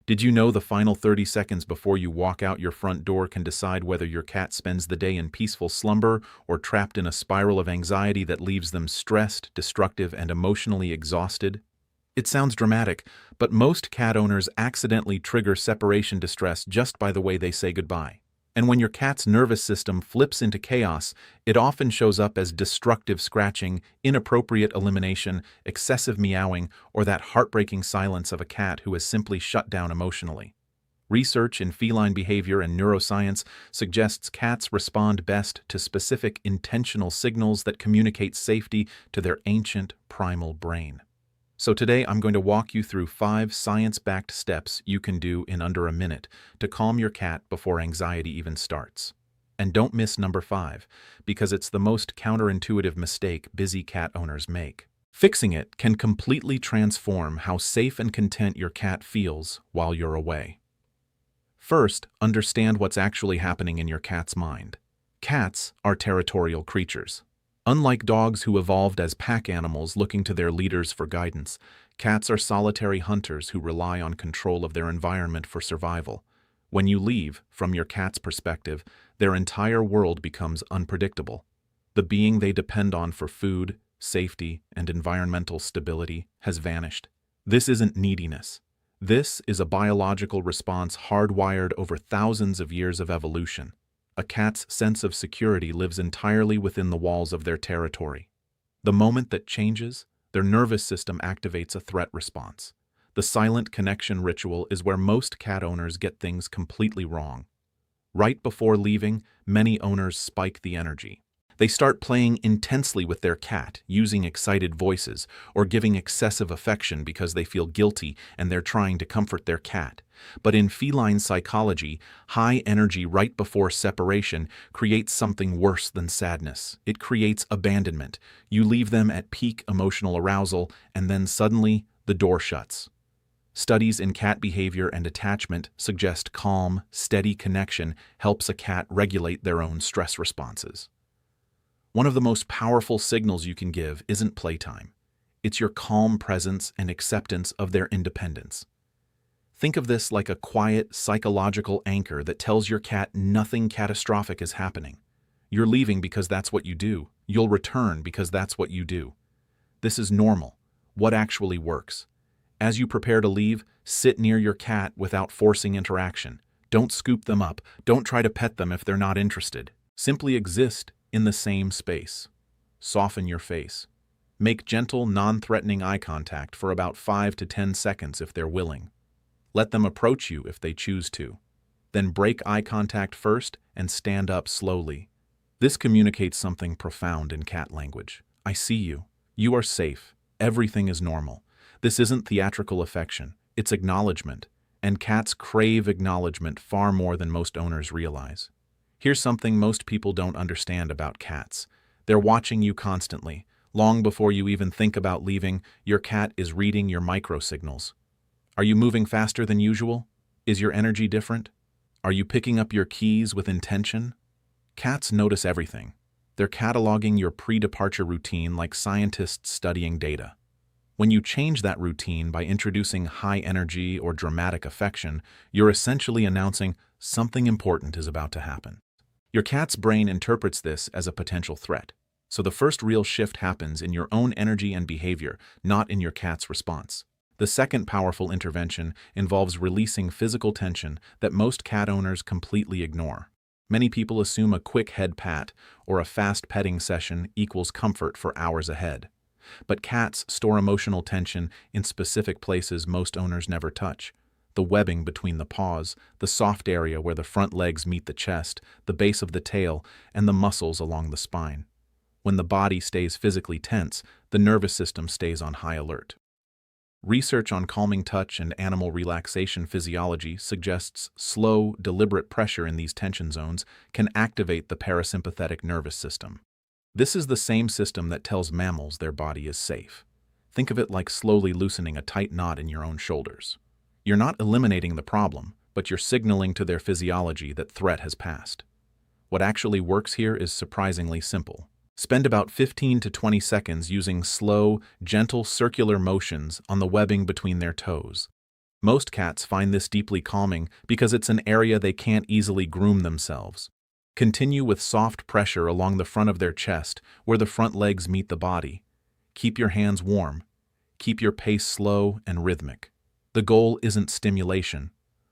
Did you know the final 30 seconds before you walk out your front door can decide whether your cat spends the day in peaceful slumber or trapped in a spiral of anxiety that leaves them stressed, destructive, and emotionally exhausted? It sounds dramatic, but most cat owners accidentally trigger separation distress just by the way they say goodbye. And when your cat's nervous system flips into chaos, it often shows up as destructive scratching, inappropriate elimination, excessive meowing, or that heartbreaking silence of a cat who has simply shut down emotionally. Research in feline behavior and neuroscience suggests cats respond best to specific intentional signals that communicate safety to their ancient primal brain. So today I'm going to walk you through 5 science-backed steps you can do in under a minute to calm your cat before anxiety even starts. And don't miss number 5, because it's the most counterintuitive mistake busy cat owners make. Fixing it can completely transform how safe and content your cat feels while you're away. First, understand what's actually happening in your cat's mind. Cats are territorial creatures. Unlike dogs who evolved as pack animals looking to their leaders for guidance, cats are solitary hunters who rely on control of their environment for survival. When you leave, from your cat's perspective, their entire world becomes unpredictable. The being they depend on for food, safety, and environmental stability has vanished. This isn't neediness. This is a biological response hardwired over thousands of years of evolution. A cat's sense of security lives entirely within the walls of their territory. The moment that changes, their nervous system activates a threat response. The silent connection ritual is where most cat owners get things completely wrong. Right before leaving, many owners spike the energy. They start playing intensely with their cat, using excited voices, or giving excessive affection because they feel guilty and they're trying to comfort their cat. But in feline psychology, high energy right before separation creates something worse than sadness. It creates abandonment. You leave them at peak emotional arousal, and then suddenly, the door shuts. Studies in cat behavior and attachment suggest calm, steady connection helps a cat regulate their own stress responses. One of the most powerful signals you can give isn't playtime. It's your calm presence and acceptance of their independence. Think of this like a quiet, psychological anchor that tells your cat nothing catastrophic is happening. You're leaving because that's what you do. You'll return because that's what you do. This is normal. What actually works? As you prepare to leave, sit near your cat without forcing interaction. Don't scoop them up. Don't try to pet them if they're not interested. Simply exist in the same space. Soften your face. Make gentle, non-threatening eye contact for about 5 to 10 seconds if they're willing. Let them approach you if they choose to. Then break eye contact first and stand up slowly. This communicates something profound in cat language. I see you. You are safe. Everything is normal. This isn't theatrical affection. It's acknowledgement. And cats crave acknowledgement far more than most owners realize. Here's something most people don't understand about cats. They're watching you constantly. Long before you even think about leaving, your cat is reading your microsignals. Are you moving faster than usual? Is your energy different? Are you picking up your keys with intention? Cats notice everything. They're cataloging your pre-departure routine like scientists studying data. When you change that routine by introducing high energy or dramatic affection, you're essentially announcing something important is about to happen. Your cat's brain interprets this as a potential threat. So the first real shift happens in your own energy and behavior, not in your cat's response. The second powerful intervention involves releasing physical tension that most cat owners completely ignore. Many people assume a quick head pat or a fast petting session equals comfort for hours ahead. But cats store emotional tension in specific places most owners never touch. The webbing between the paws, the soft area where the front legs meet the chest, the base of the tail, and the muscles along the spine. When the body stays physically tense, the nervous system stays on high alert. Research on calming touch and animal relaxation physiology suggests slow, deliberate pressure in these tension zones can activate the parasympathetic nervous system. This is the same system that tells mammals their body is safe. Think of it like slowly loosening a tight knot in your own shoulders. You're not eliminating the problem, but you're signaling to their physiology that threat has passed. What actually works here is surprisingly simple. Spend about 15 to 20 seconds using slow, gentle circular motions on the webbing between their toes. Most cats find this deeply calming because it's an area they can't easily groom themselves. Continue with soft pressure along the front of their chest, where the front legs meet the body. Keep your hands warm. Keep your pace slow and rhythmic. The goal isn't stimulation.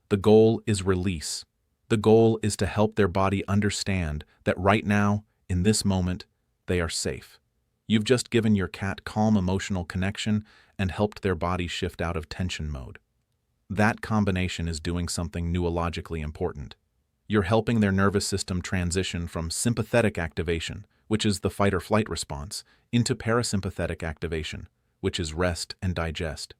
The goal is release. The goal is to help their body understand that right now, in this moment, they are safe. You've just given your cat calm emotional connection and helped their body shift out of tension mode. That combination is doing something neurologically important. You're helping their nervous system transition from sympathetic activation, which is the fight-or-flight response, into parasympathetic activation, which is rest and digest.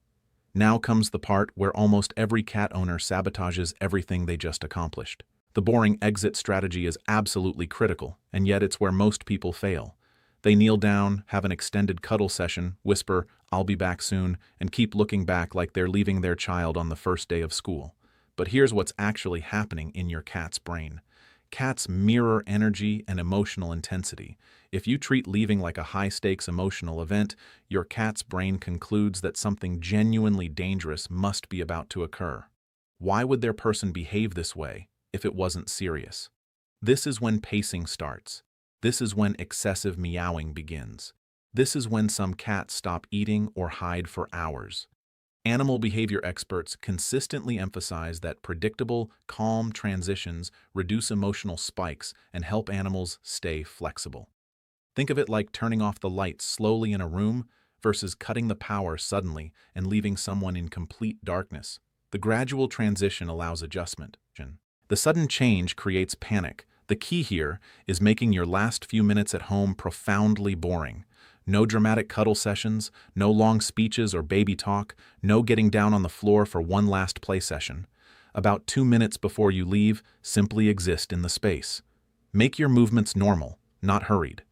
Now comes the part where almost every cat owner sabotages everything they just accomplished. The boring exit strategy is absolutely critical, and yet it's where most people fail. They kneel down, have an extended cuddle session, whisper, "I'll be back soon," and keep looking back like they're leaving their child on the first day of school. But here's what's actually happening in your cat's brain. Cats mirror energy and emotional intensity. If you treat leaving like a high-stakes emotional event, your cat's brain concludes that something genuinely dangerous must be about to occur. Why would their person behave this way if it wasn't serious? This is when pacing starts. This is when excessive meowing begins. This is when some cats stop eating or hide for hours. Animal behavior experts consistently emphasize that predictable, calm transitions reduce emotional spikes and help animals stay flexible. Think of it like turning off the lights slowly in a room versus cutting the power suddenly and leaving someone in complete darkness. The gradual transition allows adjustment. The sudden change creates panic. The key here is making your last few minutes at home profoundly boring. No dramatic cuddle sessions, no long speeches or baby talk, no getting down on the floor for one last play session. About 2 minutes before you leave, simply exist in the space. Make your movements normal, not hurried.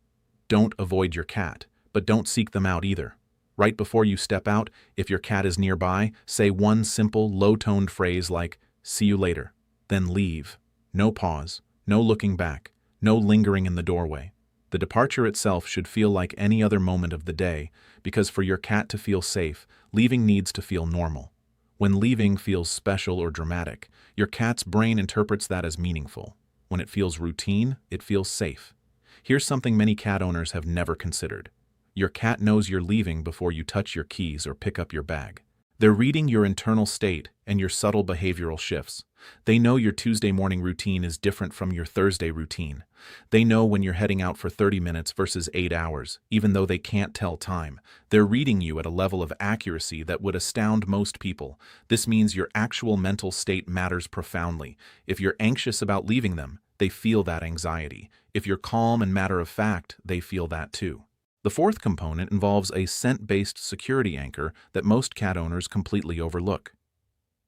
Don't avoid your cat, but don't seek them out either. Right before you step out, if your cat is nearby, say one simple, low-toned phrase like, "See you later," then leave. No pause. No looking back, no lingering in the doorway. The departure itself should feel like any other moment of the day, because for your cat to feel safe, leaving needs to feel normal. When leaving feels special or dramatic, your cat's brain interprets that as meaningful. When it feels routine, it feels safe. Here's something many cat owners have never considered. Your cat knows you're leaving before you touch your keys or pick up your bag. They're reading your internal state and your subtle behavioral shifts. They know your Tuesday morning routine is different from your Thursday routine. They know when you're heading out for 30 minutes versus 8 hours, even though they can't tell time. They're reading you at a level of accuracy that would astound most people. This means your actual mental state matters profoundly. If you're anxious about leaving them, they feel that anxiety. If you're calm and matter-of-fact, they feel that too. The fourth component involves a scent-based security anchor that most cat owners completely overlook.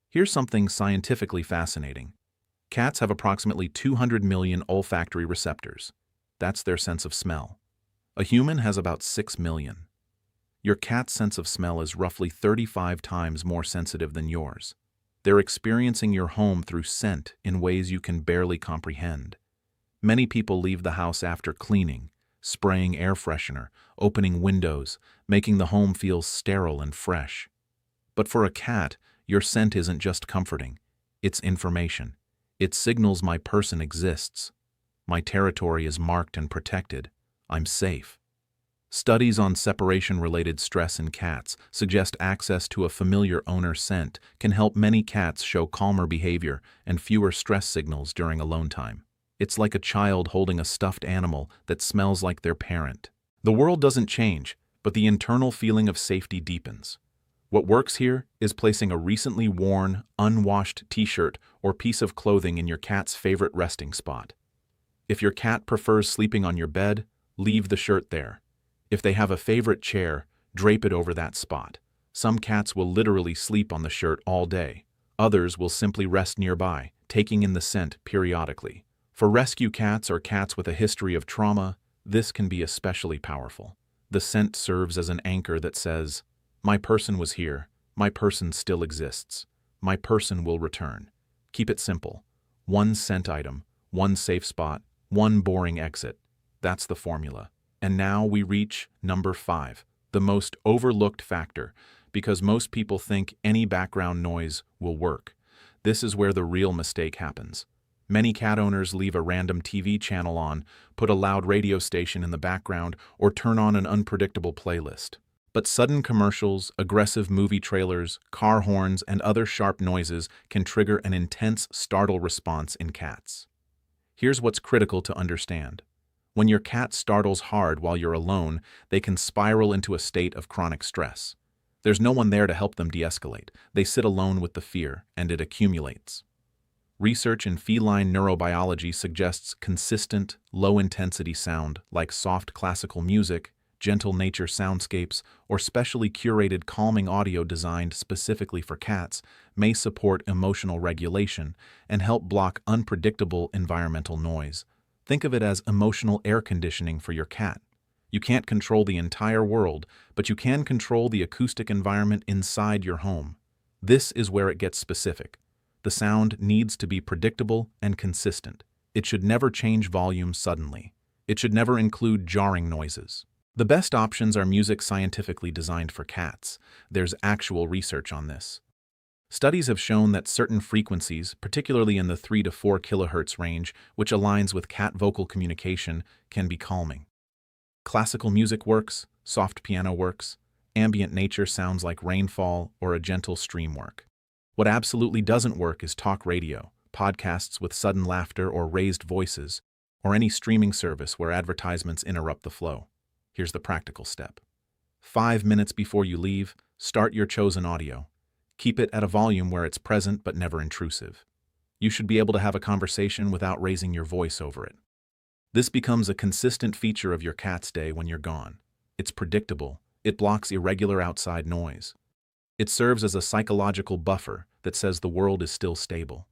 Here's something scientifically fascinating. Cats have approximately 200 million olfactory receptors. That's their sense of smell. A human has about 6 million. Your cat's sense of smell is roughly 35 times more sensitive than yours. They're experiencing your home through scent in ways you can barely comprehend. Many people leave the house after cleaning, spraying air freshener, opening windows, making the home feel sterile and fresh. But for a cat, your scent isn't just comforting. It's information. It signals my person exists. My territory is marked and protected. I'm safe. Studies on separation-related stress in cats suggest access to a familiar owner scent can help many cats show calmer behavior and fewer stress signals during alone time. It's like a child holding a stuffed animal that smells like their parent. The world doesn't change, but the internal feeling of safety deepens. What works here is placing a recently worn, unwashed t-shirt or piece of clothing in your cat's favorite resting spot. If your cat prefers sleeping on your bed, leave the shirt there. If they have a favorite chair, drape it over that spot. Some cats will literally sleep on the shirt all day. Others will simply rest nearby, taking in the scent periodically. For rescue cats or cats with a history of trauma, this can be especially powerful. The scent serves as an anchor that says, "My person was here. My person still exists. My person will return." Keep it simple. One scent item, one safe spot, one boring exit. That's the formula. And now we reach number 5, the most overlooked factor, because most people think any background noise will work. This is where the real mistake happens. Many cat owners leave a random TV channel on, put a loud radio station in the background, or turn on an unpredictable playlist. But sudden commercials, aggressive movie trailers, car horns, and other sharp noises can trigger an intense startle response in cats. Here's what's critical to understand. When your cat startles hard while you're alone, they can spiral into a state of chronic stress. There's no one there to help them de-escalate. They sit alone with the fear, and it accumulates. Research in feline neurobiology suggests consistent, low-intensity sound like soft classical music, gentle nature soundscapes, or specially curated calming audio designed specifically for cats may support emotional regulation and help block unpredictable environmental noise. Think of it as emotional air conditioning for your cat. You can't control the entire world, but you can control the acoustic environment inside your home. This is where it gets specific. The sound needs to be predictable and consistent. It should never change volume suddenly. It should never include jarring noises. The best options are music scientifically designed for cats. There's actual research on this. Studies have shown that certain frequencies, particularly in the 3 to 4 kHz range, which aligns with cat vocal communication, can be calming. Classical music works, soft piano works, ambient nature sounds like rainfall or a gentle stream work. What absolutely doesn't work is talk radio, podcasts with sudden laughter or raised voices, or any streaming service where advertisements interrupt the flow. Here's the practical step. 5 minutes before you leave, start your chosen audio. Keep it at a volume where it's present but never intrusive. You should be able to have a conversation without raising your voice over it. This becomes a consistent feature of your cat's day when you're gone. It's predictable. It blocks irregular outside noise. It serves as a psychological buffer that says the world is still stable.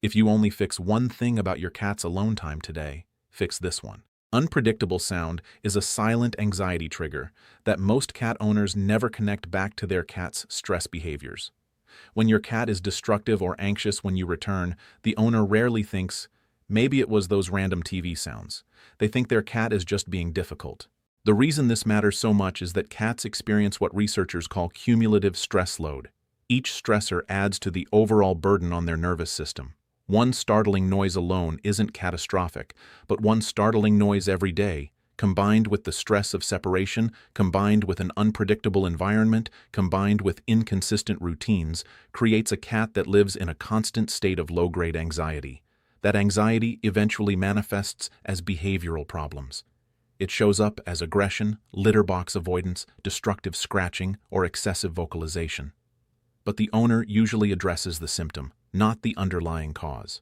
If you only fix one thing about your cat's alone time today, fix this one. Unpredictable sound is a silent anxiety trigger that most cat owners never connect back to their cat's stress behaviors. When your cat is destructive or anxious when you return, the owner rarely thinks, maybe it was those random TV sounds. They think their cat is just being difficult. The reason this matters so much is that cats experience what researchers call cumulative stress load. Each stressor adds to the overall burden on their nervous system. One startling noise alone isn't catastrophic, but one startling noise every day, combined with the stress of separation, combined with an unpredictable environment, combined with inconsistent routines, creates a cat that lives in a constant state of low-grade anxiety. That anxiety eventually manifests as behavioral problems. It shows up as aggression, litter box avoidance, destructive scratching, or excessive vocalization. But the owner usually addresses the symptom, not the underlying cause.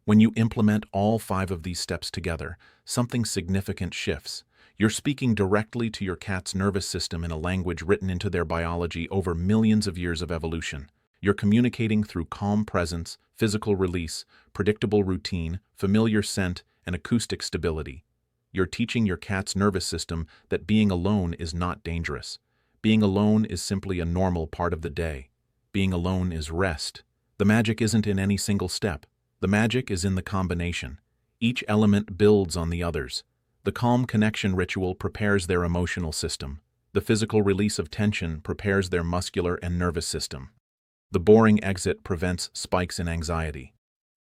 When you implement all 5 of these steps together, something significant shifts. You're speaking directly to your cat's nervous system in a language written into their biology over millions of years of evolution. You're communicating through calm presence, physical release, predictable routine, familiar scent, and acoustic stability. You're teaching your cat's nervous system that being alone is not dangerous. Being alone is simply a normal part of the day. Being alone is rest. The magic isn't in any single step. The magic is in the combination. Each element builds on the others. The calm connection ritual prepares their emotional system. The physical release of tension prepares their muscular and nervous system. The boring exit prevents spikes in anxiety.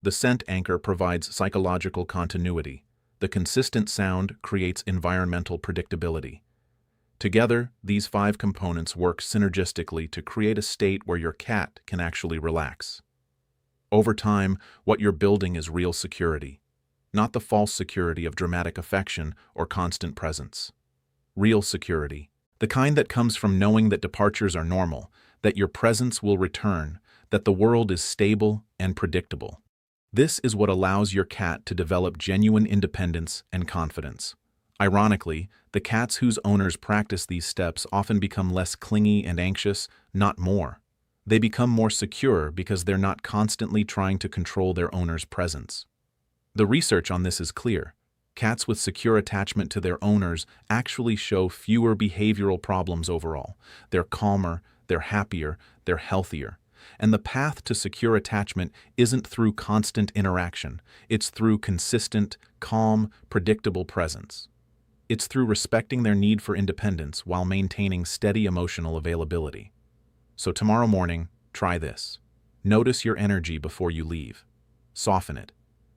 The scent anchor provides psychological continuity. The consistent sound creates environmental predictability. Together, these 5 components work synergistically to create a state where your cat can actually relax. Over time, what you're building is real security, not the false security of dramatic affection or constant presence. Real security, the kind that comes from knowing that departures are normal, that your presence will return, that the world is stable and predictable. This is what allows your cat to develop genuine independence and confidence. Ironically, the cats whose owners practice these steps often become less clingy and anxious, not more. They become more secure because they're not constantly trying to control their owner's presence. The research on this is clear. Cats with secure attachment to their owners actually show fewer behavioral problems overall. They're calmer, they're happier, they're healthier. And the path to secure attachment isn't through constant interaction. It's through consistent, calm, predictable presence. It's through respecting their need for independence while maintaining steady emotional availability. So tomorrow morning, try this. Notice your energy before you leave. Soften it.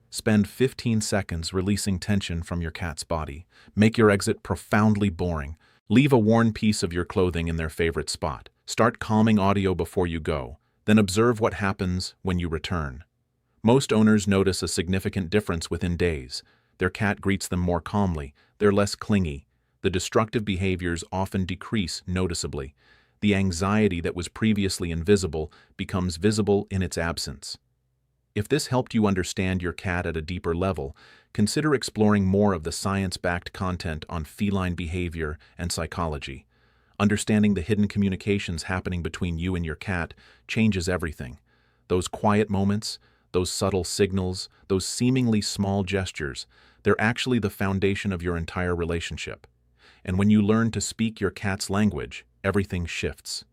Spend 15 seconds releasing tension from your cat's body. Make your exit profoundly boring. Leave a worn piece of your clothing in their favorite spot. Start calming audio before you go. Then observe what happens when you return. Most owners notice a significant difference within days. Their cat greets them more calmly. They're less clingy. The destructive behaviors often decrease noticeably. The anxiety that was previously invisible becomes visible in its absence. If this helped you understand your cat at a deeper level, consider exploring more of the science-backed content on feline behavior and psychology. Understanding the hidden communications happening between you and your cat changes everything. Those quiet moments, those subtle signals, those seemingly small gestures, they're actually the foundation of your entire relationship. And when you learn to speak your cat's language, everything shifts.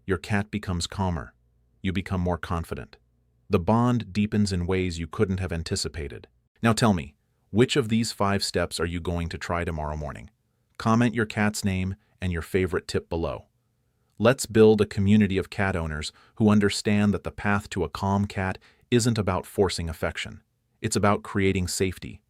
Your cat becomes calmer. You become more confident. The bond deepens in ways you couldn't have anticipated. Now tell me, which of these 5 steps are you going to try tomorrow morning? Comment your cat's name and your favorite tip below. Let's build a community of cat owners who understand that the path to a calm cat isn't about forcing affection. It's about creating safety,